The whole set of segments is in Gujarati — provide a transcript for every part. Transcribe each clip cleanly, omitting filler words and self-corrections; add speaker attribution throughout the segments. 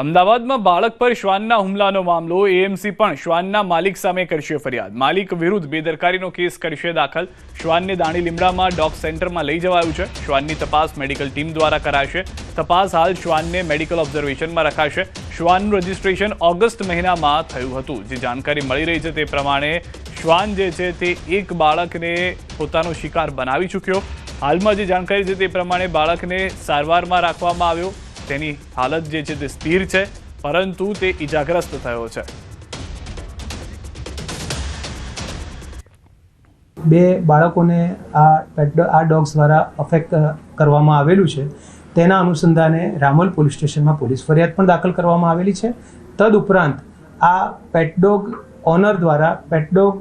Speaker 1: અમદાવાદમાં બાળક પર શ્વાનના હુમલાનો મામલો એએમસી પણ શ્વાનના માલિક સામે કરશે ફરિયાદ। માલિક વિરુદ્ધ બેદરકારીનો કેસ કરશે દાખલ। શ્વાનને દાણી લીમડામાં ડોગ સેન્ટરમાં લઈ જવાયું છે। શ્વાનની તપાસ મેડિકલ ટીમ દ્વારા કરાશે। તપાસ હાલ શ્વાનને મેડિકલ ઓબ્ઝર્વેશનમાં રખાશે। શ્વાનનું રજીસ્ટ્રેશન ઓગસ્ટ મહિનામાં થયું હતું। જે જાણકારી મળી રહી છે તે પ્રમાણે શ્વાન જે છે તે એક બાળકને પોતાનો શિકાર બનાવી ચૂક્યો। હાલમાં જે જાણકારી છે તે પ્રમાણે બાળકને સારવારમાં રાખવામાં આવ્યો। તેની હાલત જે છે તે સ્થિર છે, પરંતુ તે ઈજાગ્રસ્ત થયો છે।
Speaker 2: બે બાળકોને આ ડોગ્સ દ્વારા અફેક્ટ કરવામાં આવેલું છે। તેના અનુસંધાને રામોલ પોલીસ સ્ટેશનમાં પોલીસ ફરિયાદ પણ દાખલ કરવામાં આવેલી છે। તદુપરાંત આ પેટ ડોગ ઓનર દ્વારા પેટ ડોગ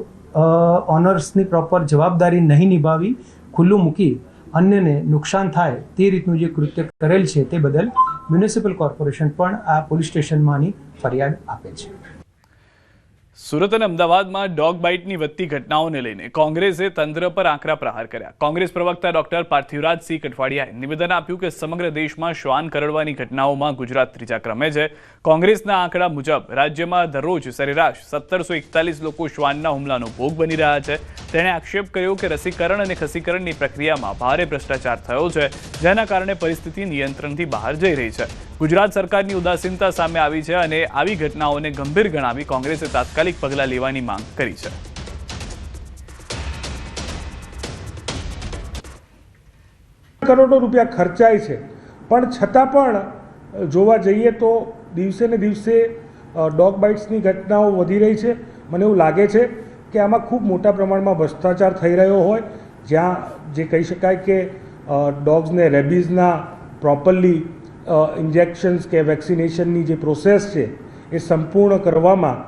Speaker 2: ઓનર્સની પ્રોપર જવાબદારી નહીં નિભાવી ખુલ્લું મૂકી અન્યને નુકસાન થાય તે રીતનું જે કૃત્ય કરેલ છે તે બદલ મ્યુનિસિપલ કોર્પોરેશન પણ આ પોલીસ સ્ટેશનમાંની ફરિયાદ આપે છે।
Speaker 1: સુરત અને અમદાવાદમાં ડોગ બાઇટની વધતી ઘટનાઓને લઈને કોંગ્રેસે તંત્ર પર આકરા પ્રહાર કર્યા। કોંગ્રેસ પ્રવક્તા ડોક્ટર પાર્થિવરાજસિંહ કઠવાડિયાએ નિવેદન આપ્યું કે સમગ્ર દેશમાં શ્વાન કરડવાની ઘટનાઓમાં ગુજરાત ત્રીજા ક્રમે છે। કોંગ્રેસના આંકડા મુજબ રાજ્યમાં દરરોજ સરેરાશ 1741 લોકો શ્વાનના હુમલાનો ભોગ બની રહ્યા છે। તેણે આક્ષેપ કર્યો કે રસીકરણ અને ખસીકરણની પ્રક્રિયામાં ભારે ભ્રષ્ટાચાર થયો છે, જેના કારણે પરિસ્થિતિ નિયંત્રણથી બહાર જઈ રહી છે। ગુજરાત સરકારની ઉદાસીનતા સામે આવી છે અને આવી ઘટનાઓને ગંભીર ગણાવી કોંગ્રેસે તાત્કાલિક પગલાં લેવાની માંગ કરી છે।
Speaker 3: કરોડો રૂપિયા ખર્ચાય છે, પણ છતાં પણ જોવા જઈએ તો દિવસે ને દિવસે ડોગ બાઇટ્સની ઘટનાઓ વધી રહી છે। મને એવું લાગે છે કે આમાં ખૂબ મોટા પ્રમાણમાં ભ્રષ્ટાચાર થઈ રહ્યો હોય, જ્યાં જે કહી શકાય કે ડોગ્સને રેબીઝના પ્રોપરલી ઇન્જેક્શન્સ કે વેક્સિનેશનની જે પ્રોસેસ છે એ સંપૂર્ણ કરવામાં